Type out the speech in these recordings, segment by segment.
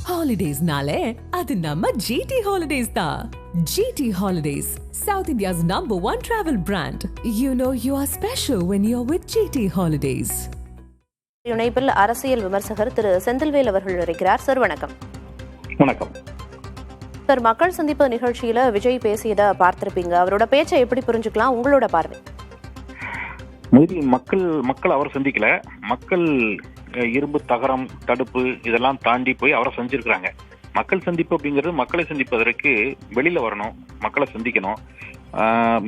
ஹாலிடேஸ்னாலே அது நம்ம ஜிடி ஹாலிடேஸ் தான். GT holidays, South India's #1 travel brand. You know you are special when you're with GT Holidays. இணைப்பில் அரசியல் விமர்சகர் திரு செந்தில்வேல் அவர்கள் இருக்கிறார். சார் வணக்கம். வணக்கம் சார், மக்கள் சந்திப்பு நிகழ்ச்சியில விஜய் பேசியதை பார்த்திருப்பீங்க. அவரோட பேச்சை எப்படி புரிஞ்சுக்கலாம், உங்களோட பார்வை? மக்கள் அவரை சந்திக்கல. மக்கள் இரும்பு, தகரம், தடுப்பு இதெல்லாம் தாண்டி போய் அவரை சந்திச்சிருக்கிறாங்க. மக்கள் சந்திப்பு அப்படிங்கிறது மக்களை சந்திப்பதற்கு வெளியில வரணும், மக்களை சந்திக்கணும்.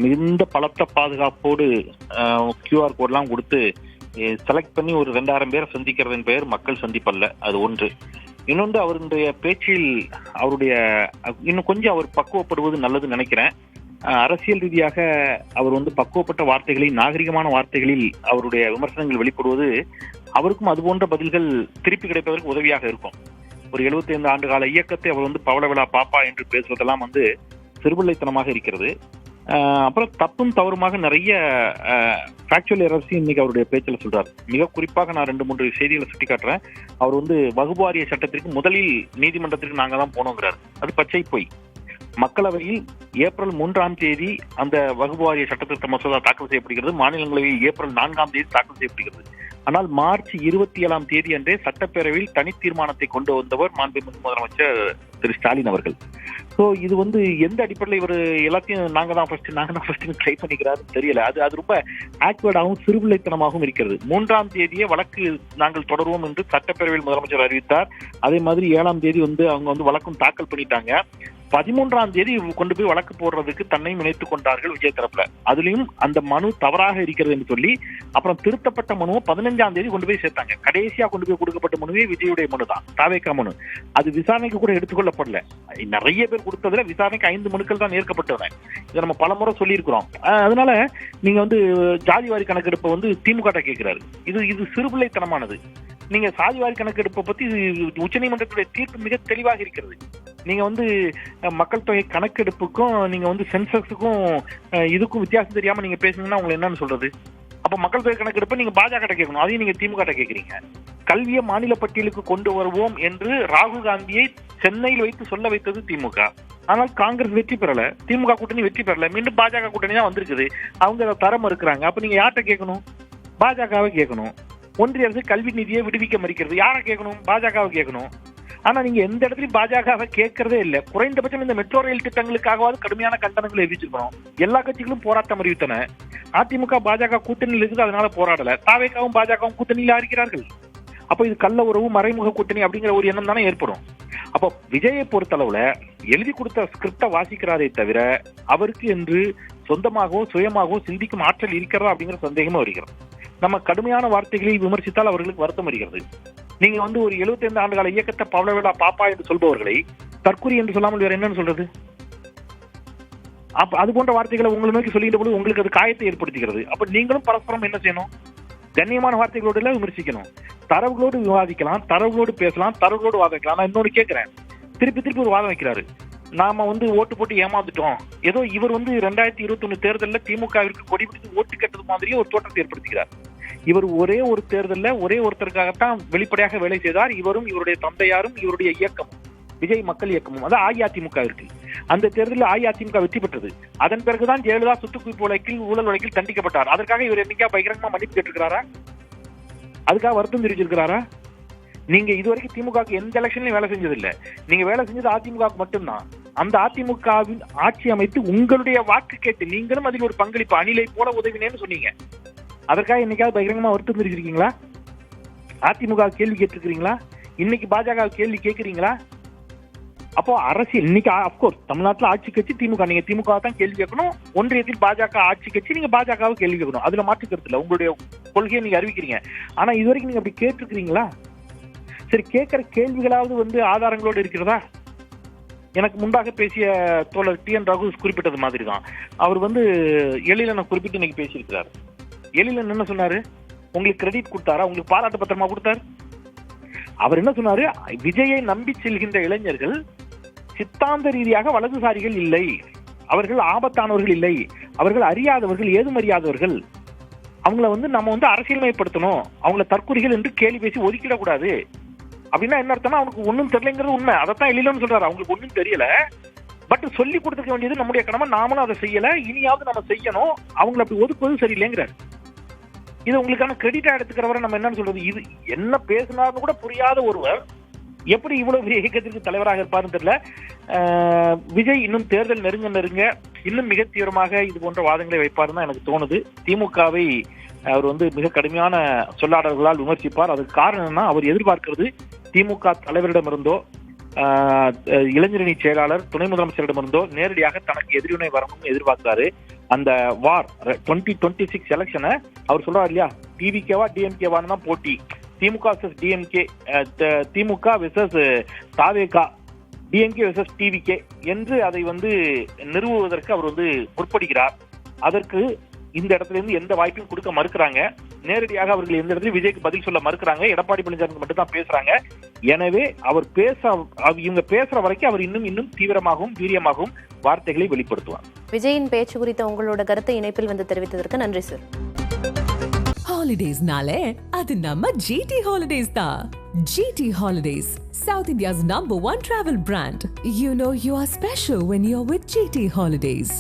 மிகுந்த பலத்த பாதுகாப்போடு QR கோட்லாம் கொடுத்து செலக்ட் பண்ணி ஒரு 2000 பேரை சந்திக்கிறதன் பெயர் மக்கள் சந்திப்பல்ல. அது ஒன்று. இன்னொன்று, அவருடைய பேச்சில் அவருடைய இன்னும் கொஞ்சம் அவர் பக்குவப்படுவது நல்லதுன்னு நினைக்கிறேன். அரசியல் ரீதியாக அவர் பக்குவப்பட்ட வார்த்தைகளில், நாகரிகமான வார்த்தைகளில் அவருடைய விமர்சனங்கள் வெளிப்படுவது அவருக்கும் அது போன்ற பதில்கள் திருப்பி கிடைப்பதற்கு உதவியாக இருக்கும். ஒரு 75 ஆண்டு கால இயக்கத்தை அவர் பவள விழா பாப்பா என்று பேசுவதெல்லாம் சிறுபிள்ளைத்தனமாக இருக்கிறது. அப்புறம் தப்பும் தவறுமாக நிறைய ஃபேக்சுவல் எரர்ஸையும் இன்னைக்கு அவருடைய பேச்சில் சொல்றார். மிக குறிப்பாக நான் 2-3 செய்திகளை சுட்டி காட்டுறேன். அவர் வகுப்பு வாரிய சட்டத்திற்கு முதலில் நீதிமன்றத்திற்கு நாங்க தான் போனோங்கிறார். அது பச்சை பொய். மக்களவையில் ஏப்ரல் 3ஆம் தேதி அந்த வகுப்பு வாரிய சட்டத்திருத்த மசோதா தாக்கல் செய்யப்படுகிறது. மாநிலங்களவையில் ஏப்ரல் 4ஆம் தேதி தாக்கல் செய்யப்படுகிறது. ஆனால் மார்ச் 27ஆம் தேதி அன்றே சட்டப்பேரவையில் தனி தீர்மானத்தை கொண்டு வந்தவர் மாண்புமிகு முதலமைச்சர் திரு ஸ்டாலின் அவர்கள். ஸோ இது எந்த அடிப்படையில் இவர் எல்லாத்தையும் நாங்க தான் ஃபர்ஸ்ட் ட்ரை பண்ணிக்கிறாருன்னு தெரியல. அது ரொம்ப ஆக்வர்டாகவும் சிறுபிள்ளைத்தனமாகவும் இருக்கிறது. 3ஆம் தேதியே வழக்கு நாங்கள் தொடருவோம் என்று சட்டப்பேரவையில் முதலமைச்சர் அறிவித்தார். அதே மாதிரி 7ஆம் தேதி அவங்க வழக்கும் தாக்கல் பண்ணிட்டாங்க. 13ஆம் தேதி கொண்டு போய் வழக்கு போடுறதுக்கு தன்னையும் இணைத்துக் கொண்டார்கள் விஜய் தரப்புல. அதுலயும் அந்த மனு தவறாக இருக்கிறது என்று சொல்லி அப்புறம் திருத்தப்பட்ட மனுவை 15ஆம் தேதி கொண்டு போய் சேர்த்தாங்க. கடைசியா கொண்டு போய் கொடுக்கப்பட்ட மனுவே விஜயுடைய மனு தான், தாவேகா மனு. அது விசாரணைக்கு கூட எடுத்துக்கொள்ளப்படல. நிறைய பேர் கொடுத்ததுல விசாரணைக்கு 5 மனுக்கள் தான் ஏற்கப்பட்டன. இதை நம்ம பலமுறை சொல்லி இருக்கிறோம். அதனால நீங்க ஜாதிவாரி கணக்கெடுப்பை திமுக கேட்கிறாரு. இது சிறுபிள்ளைத்தனமானது. நீங்க சாதிவாரி கணக்கெடுப்பை பத்தி உச்சநீதிமன்றத்துடைய தீர்ப்பு மிக தெளிவாக இருக்கிறது. நீங்க மக்கள் தொகை கணக்கெடுப்புக்கும் நீங்க சென்சஸுக்கும் இதுக்கும் வித்தியாசம் தெரியாம நீங்க பேசுனீங்கன்னா உங்களை என்னன்னு சொல்றது? அப்ப மக்கள் தொகை கணக்கெடுப்பை நீங்க பாஜக கேட்கணும், அதையும் நீங்க திமுக கேட்கறீங்க. கல்வியை மாநில பட்டியலுக்கு கொண்டு வருவோம் என்று ராகுல் காந்தியை சென்னையில் வைத்து சொல்ல வைத்தது திமுக. ஆனால் காங்கிரஸ் வெற்றி பெறல, திமுக கூட்டணி வெற்றி பெறல, மீண்டும் பாஜக கூட்டணி தான் வந்திருக்குது. அவங்க அதை தர மறுக்கிறாங்க. அப்ப நீங்க யார்கிட்ட கேட்கணும்? பாஜகவை கேட்கணும். ஒன்றிய அரசு கல்வி நிதியை விடுவிக்க மறுக்கிறது. யாரை கேட்கணும்? பாஜகவை கேட்கணும். ஆனா நீங்க எந்த இடத்துலயும் பாஜகவை கேட்கறதே இல்லை. குறைந்தபட்சம் இந்த மெட்ரோ ரயில் திட்டங்களுக்காகவாது கடுமையான கண்டனங்களை எதிர்ச்சிருக்கணும். எல்லா கட்சிகளும் போராட்டம் அறிவித்தன. அதிமுக பாஜக கூட்டணியில் இருக்குது, அதனால போராடல. தாவேகாவும் பாஜகவும் கூட்டணியில் இருக்கிறார்கள். அப்ப இது கள்ள உறவு, மறைமுக கூட்டணி அப்படிங்கிற ஒரு எண்ணம் தானே ஏற்படும். அப்போ விஜயை பொறுத்தளவுல எழுதி கொடுத்த ஸ்கிரிப்டை வாசிக்கிறாரே தவிர அவருக்கு என்று சொந்தமாகவோ சுயமாகவோ சிந்திக்கும் ஆற்றல் இருக்கிறதா அப்படிங்கிற சந்தேகமும் வருகிறது. நம்ம கடுமையான வார்த்தைகளில் விமர்சித்தால் அவர்களுக்கு வருத்தம் வருகிறது. நீங்க ஒரு 75 ஆண்டு கால இயக்கத்தை பவள விழா பாப்பா என்று சொல்பவர்களை தற்குறி என்று சொல்லாமல் வேற என்னன்னு சொல்றது? அப்ப அது போன்ற வார்த்தைகளை உங்களை நோக்கி சொல்லிட்ட போது உங்களுக்கு அது காயத்தை ஏற்படுத்துகிறது. அப்ப நீங்களும் பரஸ்பரம் என்ன செய்யணும்? கண்ணியமான வார்த்தைகளோடு எல்லாம் விமர்சிக்கணும். தரவுகளோடு விவாதிக்கலாம், தரவுகளோடு பேசலாம், தரவுகளோடு வாதிக்கலாம். நான் இன்னொன்னு கேட்கிறேன். திருப்பி ஒரு வாதம் வைக்கிறாரு. நாம ஓட்டு போட்டு ஏமாந்துட்டோம், ஏதோ இவர் 2021 தேர்தலில் திமுகவிற்கு கொடி பிடித்து ஓட்டு கட்டது மாதிரியே ஒரு தோற்றத்தை ஏற்படுத்துகிறார். இவர் ஒரே ஒரு தேர்தலில் ஒரே ஒருத்தருக்காகத்தான் வெளிப்படையாக வேலை செய்தார். இவரும் இவருடைய தந்தையாரும் இவருடைய இயக்கமும், விஜய் மக்கள் இயக்கமும், அது அஇஅதிமுக இருக்கு. அந்த தேர்தலில் அஇஅதிமுக வெற்றி பெற்றது. அதன் பிறகுதான் ஜெயலலிதா சொத்துக்குவிப்பு வழக்கில், ஊழல் வழக்கில் தண்டிக்கப்பட்டார். அதற்காக இவர் என்னைக்கா பகிரங்கமா மன்னிப்பு கேட்டிருக்கிறாரா? அதுக்காக வருத்தம் தெரிவிச்சிருக்கிறாரா? நீங்க இதுவரைக்கும் திமுகவுக்கு எந்த எலெக்ஷன்லயும் வேலை செஞ்சதில்லை. நீங்க வேலை செஞ்சது அதிமுகவுக்கு மட்டும்தான். அந்த அதிமுகவின் ஆட்சி அமைத்து உங்களுடைய வாக்கு கேட்டு நீங்களும் அதில் ஒரு பங்களிப்பு, அணிலை போல உதவினேன்னு சொன்னீங்க. அதற்காக இன்னைக்காவது பகிரங்கமா வருத்தம் தெரிவிச்சிருக்கீங்களா? அதிமுக கேள்வி கேட்டிருக்கிறீங்களா? இன்னைக்கு பாஜக கேள்வி கேட்கிறீங்களா? அப்போ அரசியல் இன்னைக்கு அப்கோர்ஸ் தமிழ்நாட்டில் ஆட்சி கட்சி திமுக. நீங்க திமுக தான் கேள்வி கேட்கணும். ஒன்றியத்தில் பாஜக ஆட்சி கட்சி, நீங்க பாஜகவை கேள்வி கேட்கணும். அதுல மாற்று கருத்து இல்லை. உங்களுடைய கொள்கையை நீங்க அறிவிக்கிறீங்க. ஆனா இது வரைக்கும் நீங்க அப்படி கேட்டிருக்கிறீங்களா? சரி, கேட்கிற கேள்விகளாவது ஆதாரங்களோடு இருக்கிறதா? எனக்கு முன்பாக பேசிய தோழர் TN ரகு குறிப்பிட்டது மாதிரி தான். அவர் எழிலனை குறிப்பிட்டு இன்னைக்கு பேசியிருக்கிறார். எழிலன் என்ன சொன்னாரு? உங்களுக்கு கிரெடிட் கொடுத்தாரா? உங்களுக்கு பாராட்டு பத்திரமா கொடுத்தாரு? அவர் என்ன சொன்னாரு? விஜயை நம்பி செல்கின்ற இளைஞர்கள் சித்தாந்த ரீதியாக வலதுசாரிகள் இல்லை, அவர்கள் ஆபத்தானவர்கள் இல்லை, அவர்கள் அறியாதவர்கள், ஏதும் அறியாதவர்கள், அவங்கள நம்ம அரசியல்மயப்படுத்தணும், அவங்கள தற்குறிகள் என்று கேலி பேசி ஒதுக்கிடக்கூடாது. அப்படின்னா என்ன அர்த்தம்னா அவனுக்கு ஒன்றும் தெரியலங்கிறது உண்மை. அதைத்தான் இல்லைன்னு சொல்றாரு. அவங்களுக்கு ஒன்றும் தெரியல, பட் சொல்லி கொடுத்துக்க வேண்டியது நம்முடைய கடமை. நாமளும் அதை செய்யல, இனியாவது நம்ம செய்யணும். அவங்களை அப்படி ஒதுக்குவது சரியில்லைங்கிறார். இது உங்களுக்கான கிரெடிட்டா எடுத்துக்கிறவரை நம்ம என்னன்னு சொல்றது? இது என்ன பேசினார்னு கூட புரியாத ஒருவர் எப்படி இவ்வளவு பெரிய இயக்கத்திற்கு தலைவராக இருப்பாருன்னு தெரியல. விஜய் இன்னும் தேர்தல் நெருங்க இன்னும் மிக தீவிரமாக இது போன்ற வாதங்களை வைப்பாருன்னு தான் எனக்கு தோணுது. திமுகவை அவர் மிக கடுமையான சொல்லாடல்களால் விமர்சிப்பார். அதுக்கு காரணம் என்னன்னா, அவர் எதிர்பார்க்கிறது திமுக தலைவரிடமிருந்தோ இளைஞரணி செயலாளர் துணை முதலமைச்சரிடமிருந்தோ நேரடியாக தனக்கு எதிர்வினை வரணும்னு எதிர்பார்க்கிறாரு. அந்த வார் 2026 எலெக்ஷனை அவர் சொல்றாரு இல்லையா, டிவிகேவா டிஎம்கேவான்னு தான் போட்டி, திமுக வெர்சஸ் டிஎம்கே, திமுக வெர்சஸ் தாவேகா, டிஎம்கே வெர்சஸ் டிவிகே என்று அதை நிறுவுவதற்கு அவர் முற்படுகிறார். அதற்கு இந்த இடத்துல இருந்து எந்த வாய்ப்பையும் கொடுக்க மறுக்கிறாங்க. நேரடியாக அவர்கள் எந்த இடத்துல விஜய்க்கு பதில் சொல்ல மறுக்கிறாங்க. எடப்பாடி பழனிசாமி மட்டும் தான் பேசுறாங்க. எனவே அவர் இவங்க பேசுற வரைக்கும் அவர் இன்னும் தீவிரமாகவும் வீரியமாகவும் வார்த்தைகளை வெளிப்படுத்துவார். விஜயின் பேச்சு குறித்த உங்களோட கருத்தை இணைப்பில் தெரிவித்ததற்கு நன்றி சார். ஹாலிடேஸ்னாலே அது நம்ம ஜிடி ஹாலிடேஸ் தான். GT holidays, South India's #1 travel brand. You know you are special when you're with GT Holidays.